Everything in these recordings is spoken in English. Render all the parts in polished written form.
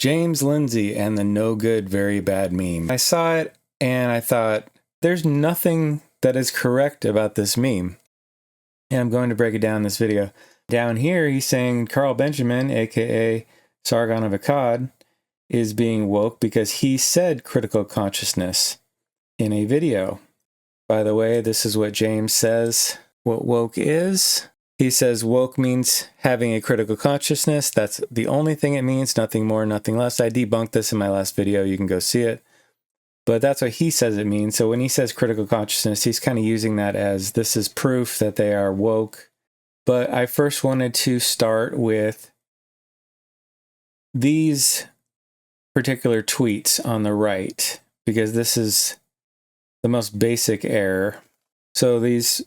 James Lindsay and the no good, very bad meme. I saw it and I thought, there's nothing that is correct about this meme. And I'm going to break it down in this video. Down here, he's saying Carl Benjamin, aka Sargon of Akkad, is being woke because he said critical consciousness in a video. By the way, this is what James says what woke is. He says woke means having a critical consciousness. That's the only thing it means, nothing more, nothing less. I debunked this in my last video. You can go see it. But that's what he says it means. So when he says critical consciousness, he's kind of using that as this is proof that they are woke. But I first wanted to start with these particular tweets on the right, because this is the most basic error. So these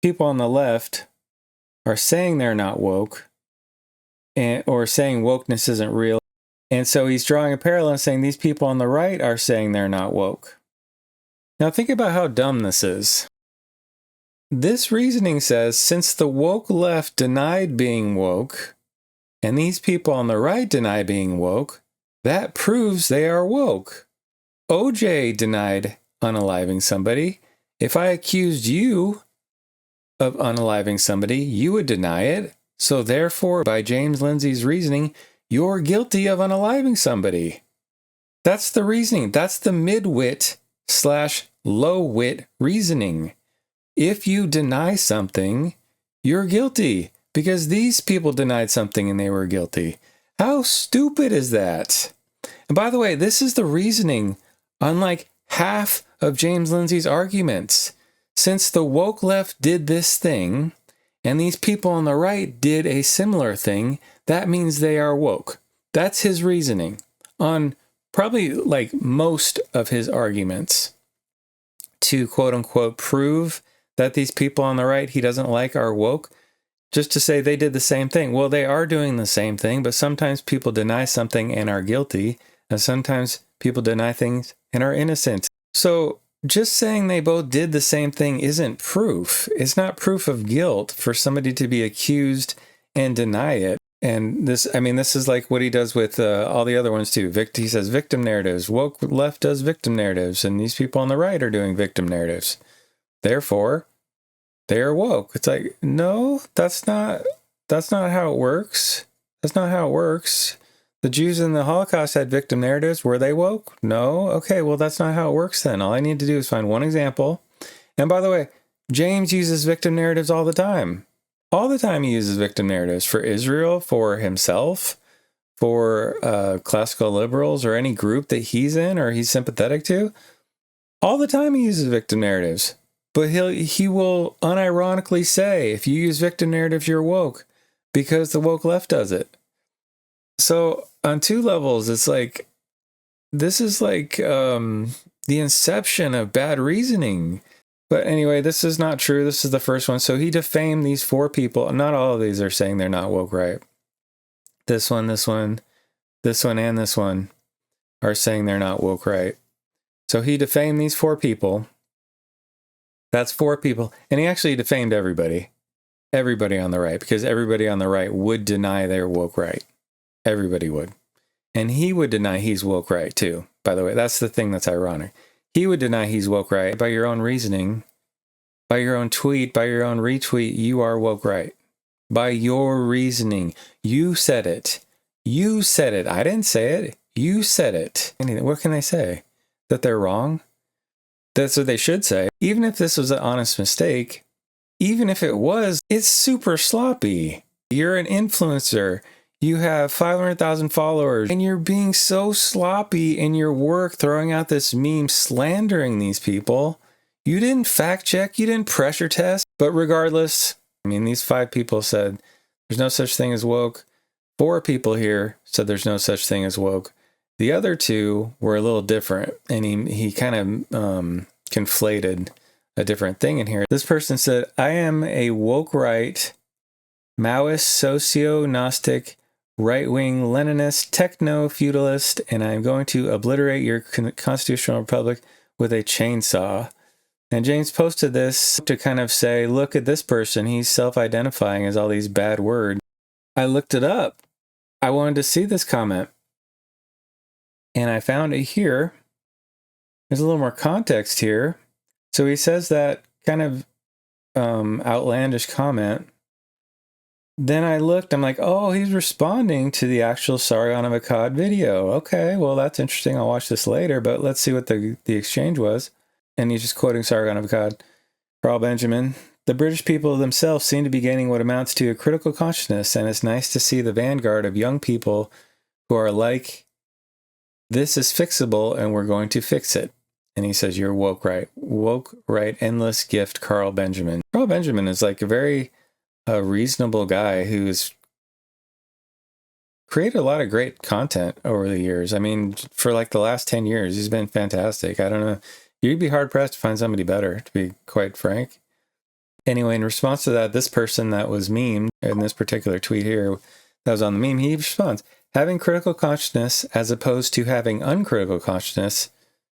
people on the left are saying they're not woke, or saying wokeness isn't real. And so he's drawing a parallel and saying these people on the right are saying they're not woke. Now think about how dumb this is. This reasoning says since the woke left denied being woke, and these people on the right deny being woke, that proves they are woke. OJ denied unaliving somebody. If I accused you of unaliving somebody, you would deny it. So therefore, by James Lindsay's reasoning, you're guilty of unaliving somebody. That's the reasoning. That's the midwit / low-wit reasoning. If you deny something, you're guilty because these people denied something and they were guilty. How stupid is that? And by the way, this is the reasoning on like half of James Lindsay's arguments. Since the woke left did this thing, and these people on the right did a similar thing, that means they are woke. That's his reasoning on probably like most of his arguments to quote unquote prove that these people on the right he doesn't like are woke, just to say they did the same thing. Well, they are doing the same thing, but sometimes people deny something and are guilty, and sometimes people deny things and are innocent. So just saying they both did the same thing isn't proof. It's not proof of guilt for somebody to be accused and deny it. And this, I mean, this is like what he does with all the other ones too. He says victim narratives. Woke left does victim narratives, and these people on the right are doing victim narratives. Therefore, they are woke. It's like, no, that's not how it works. That's not how it works. The Jews in the Holocaust had victim narratives. Were they woke? No. Okay, well, that's not how it works then. All I need to do is find one example. And by the way, James uses victim narratives all the time. All the time he uses victim narratives for Israel, for himself, for classical liberals, or any group that he's in or he's sympathetic to. All the time he uses victim narratives. But he will unironically say, if you use victim narratives, you're woke, because the woke left does it. So on two levels, it's like, this is like the inception of bad reasoning. But anyway, this is not true. This is the first one. So he defamed these 4 people. Not all of these are saying they're not woke, right? This one, this one, this one, and this one are saying they're not woke, right? So he defamed these 4 people. That's 4 people. And he actually defamed everybody. Everybody on the right. Because everybody on the right would deny they're woke, right? Everybody would. And he would deny he's woke right too. By the way, that's the thing that's ironic. He would deny he's woke right. By your own reasoning, by your own tweet, by your own retweet, you are woke right. By your reasoning. You said it. You said it. I didn't say it. You said it. What can they say? That they're wrong? That's what they should say. Even if this was an honest mistake, even if it was, it's super sloppy. You're an influencer. You have 500,000 followers, and you're being so sloppy in your work, throwing out this meme, slandering these people. You didn't fact check, you didn't pressure test. But regardless, I mean, these 5 people said there's no such thing as woke. 4 people here said there's no such thing as woke. The other 2 were a little different, and he kind of conflated a different thing in here. This person said, I am a woke right, Maoist, socio-Gnostic, right-wing Leninist, techno-feudalist, and I'm going to obliterate your constitutional republic with a chainsaw. And James posted this to kind of say, look at this person. He's self-identifying as all these bad words. I looked it up. I wanted to see this comment. And I found it here. There's a little more context here. So he says that kind of outlandish comment. Then I looked, I'm like, oh, he's responding to the actual Sargon of Akkad video. Okay, well, that's interesting. I'll watch this later, but let's see what the exchange was. And he's just quoting Sargon of Akkad. Carl Benjamin, the British people themselves seem to be gaining what amounts to a critical consciousness, and it's nice to see the vanguard of young people who are like, this is fixable and we're going to fix it. And he says, you're woke right, endless gift, Carl Benjamin. Carl Benjamin is like a very reasonable guy who's created a lot of great content over the years. I mean, for like the last 10 years, he's been fantastic. I don't know. You'd be hard-pressed to find somebody better, to be quite frank. Anyway, in response to that, this person that was memed in this particular tweet here that was on the meme, he responds, having critical consciousness as opposed to having uncritical consciousness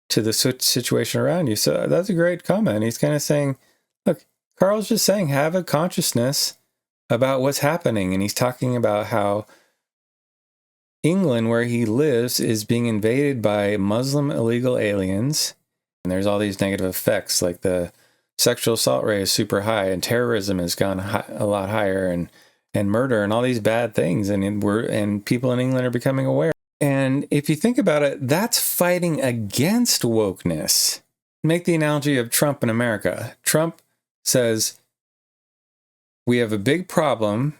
to the situation around you. So that's a great comment. He's kind of saying, look, Carl's just saying have a consciousness about what's happening. And he's talking about how England, where he lives, is being invaded by Muslim illegal aliens. And there's all these negative effects, like the sexual assault rate is super high, and terrorism has gone a lot higher, and murder, and all these bad things. And people in England are becoming aware. And if you think about it, that's fighting against wokeness. Make the analogy of Trump in America. Trump says, we have a big problem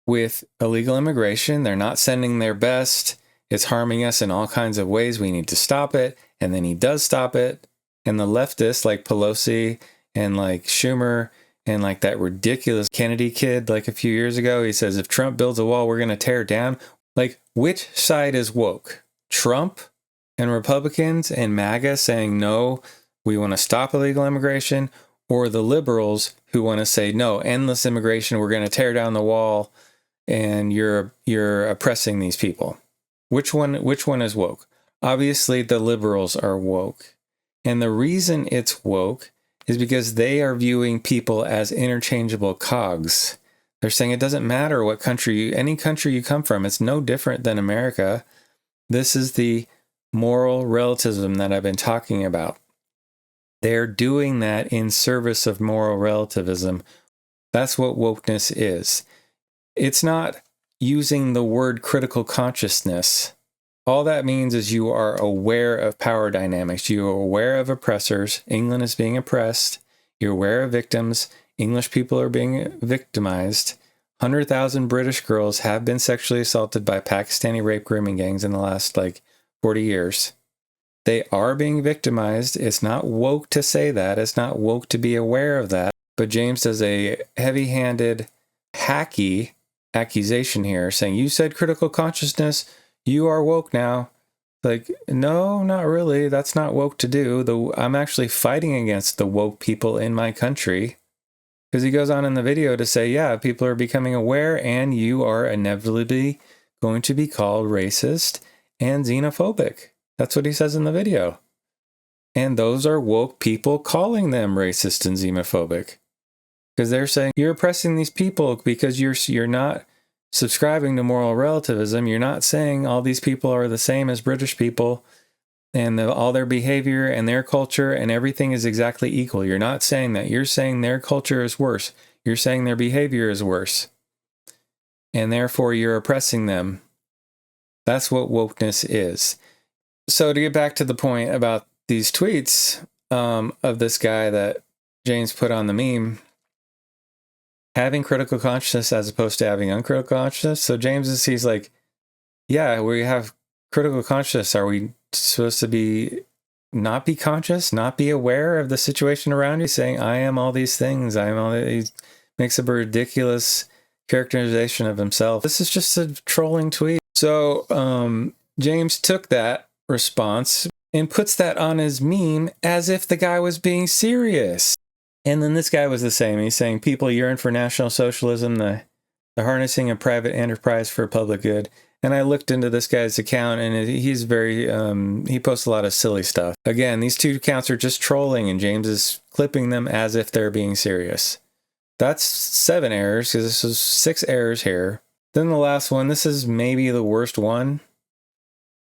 with illegal immigration. They're not sending their best. It's harming us in all kinds of ways. We need to stop it. And then he does stop it. And the leftists like Pelosi and like Schumer and like that ridiculous Kennedy kid like a few years ago, he says, if Trump builds a wall, we're going to tear it down. Like, which side is woke? Trump and Republicans and MAGA saying, no, we want to stop illegal immigration, or the liberals who want to say, no, endless immigration, we're going to tear down the wall, and you're oppressing these people. Which one is woke? Obviously, the liberals are woke. And the reason it's woke is because they are viewing people as interchangeable cogs. They're saying it doesn't matter what country, any country you come from, it's no different than America. This is the moral relativism that I've been talking about. They're doing that in service of moral relativism. That's what wokeness is. It's not using the word critical consciousness. All that means is you are aware of power dynamics. You are aware of oppressors. England is being oppressed. You're aware of victims. English people are being victimized. 100,000 British girls have been sexually assaulted by Pakistani rape grooming gangs in the last 40 years. They are being victimized. It's not woke to say that. It's not woke to be aware of that. But James does a heavy-handed, hacky accusation here, saying, you said critical consciousness, you are woke now. Like, no, not really. That's not woke to do. I'm actually fighting against the woke people in my country. Because he goes on in the video to say, yeah, people are becoming aware, and you are inevitably going to be called racist and xenophobic. That's what he says in the video. And those are woke people calling them racist and xenophobic. Because they're saying, you're oppressing these people because you're not subscribing to moral relativism. You're not saying all these people are the same as British people, and all their behavior and their culture and everything is exactly equal. You're not saying that. You're saying their culture is worse. You're saying their behavior is worse. And therefore, you're oppressing them. That's what wokeness is. So to get back to the point about these tweets of this guy that James put on the meme, having critical consciousness as opposed to having uncritical consciousness. So James he's like, yeah, we have critical consciousness. Are we supposed to not be conscious, not be aware of the situation around you? Saying, I am all these things. He makes up a ridiculous characterization of himself. This is just a trolling tweet. So James took that response and puts that on his meme as if the guy was being serious. And then this guy was the same. He's saying people yearn for National Socialism, the harnessing of private enterprise for public good. And I looked into this guy's account, and he's very, he posts a lot of silly stuff. Again, these two accounts are just trolling, and James is clipping them as if they're being serious. That's 7 errors, because this is 6 errors here. Then the last one, this is maybe the worst one.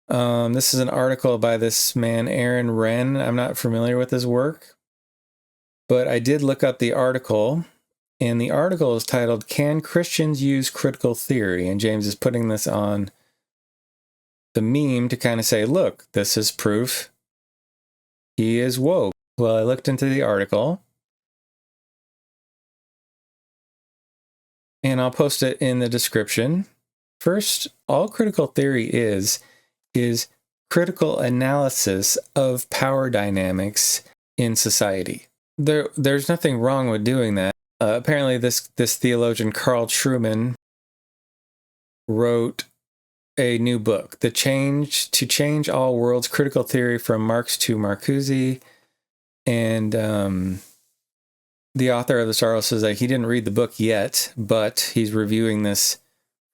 This is an article by this man, Aaron Wren. I'm not familiar with his work, but I did look up the article, and the article is titled, "Can Christians Use Critical Theory?" And James is putting this on the meme to kind of say, look, this is proof he is woke. Well, I looked into the article, and I'll post it in the description. First, all critical theory is critical analysis of power dynamics in society. There's nothing wrong with doing that. Apparently, this theologian, Carl Trueman, wrote a new book, To Change All Worlds, Critical Theory from Marx to Marcuse. And the author of this article says that he didn't read the book yet, but he's reviewing this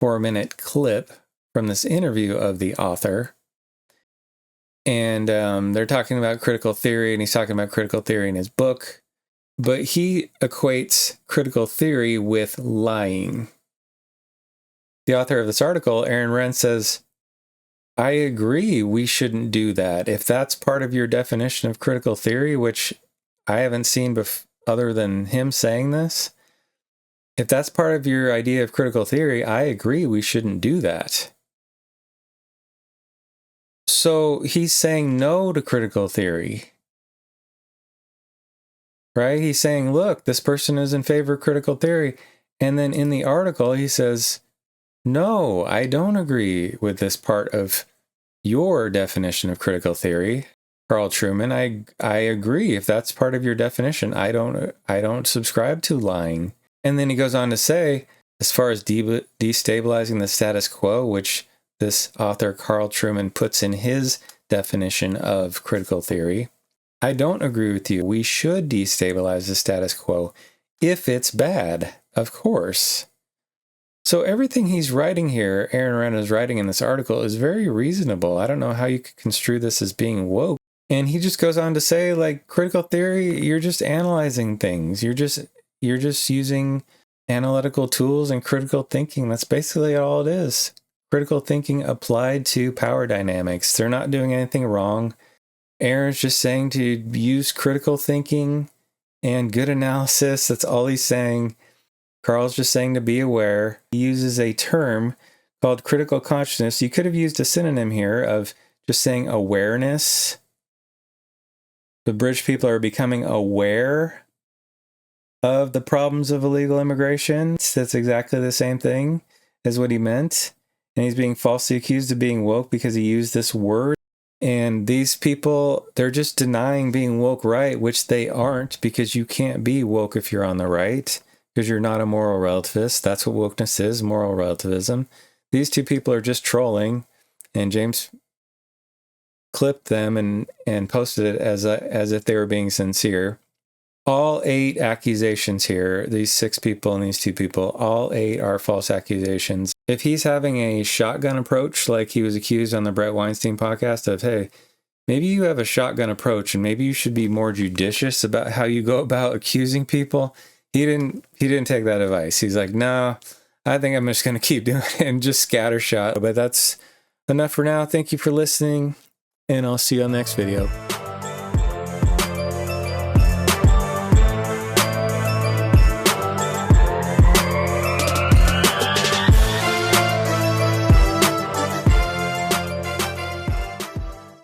4-minute clip from this interview of the author. And they're talking about critical theory, and he's talking about critical theory in his book. But he equates critical theory with lying. The author of this article, Aaron Wren, says, I agree we shouldn't do that. If that's part of your definition of critical theory, which I haven't seen other than him saying this, if that's part of your idea of critical theory, I agree we shouldn't do that. So he's saying no to critical theory, right? He's saying, look, this person is in favor of critical theory. And then in the article, he says, no, I don't agree with this part of your definition of critical theory, Carl Trueman. I agree. If that's part of your definition, I don't subscribe to lying. And then he goes on to say, as far as destabilizing the status quo, which this author Carl Trueman puts in his definition of critical theory, I don't agree with you. We should destabilize the status quo if it's bad, of course. So everything he's writing here, Aaron Wren is writing in this article, is very reasonable. I don't know how you could construe this as being woke. And he just goes on to say, like, critical theory, you're just analyzing things. You're just using analytical tools and critical thinking. That's basically all it is. Critical thinking applied to power dynamics. They're not doing anything wrong. Aaron's just saying to use critical thinking and good analysis. That's all he's saying. Carl's just saying to be aware. He uses a term called critical consciousness. You could have used a synonym here of just saying awareness. The British people are becoming aware of the problems of illegal immigration. That's exactly the same thing as what he meant. And he's being falsely accused of being woke because he used this word. And these people, they're just denying being woke right, which they aren't, because you can't be woke if you're on the right. Because you're not a moral relativist. That's what wokeness is, moral relativism. These two people are just trolling, and James clipped them and posted it as if they were being sincere. All 8 accusations here, these 6 people and these 2 people, all 8 are false accusations. If he's having a shotgun approach, like he was accused on the Brett Weinstein podcast of, hey, maybe you have a shotgun approach and maybe you should be more judicious about how you go about accusing people. He didn't take that advice. He's like, no, I think I'm just going to keep doing it and just scattershot. But that's enough for now. Thank you for listening, and I'll see you on the next video.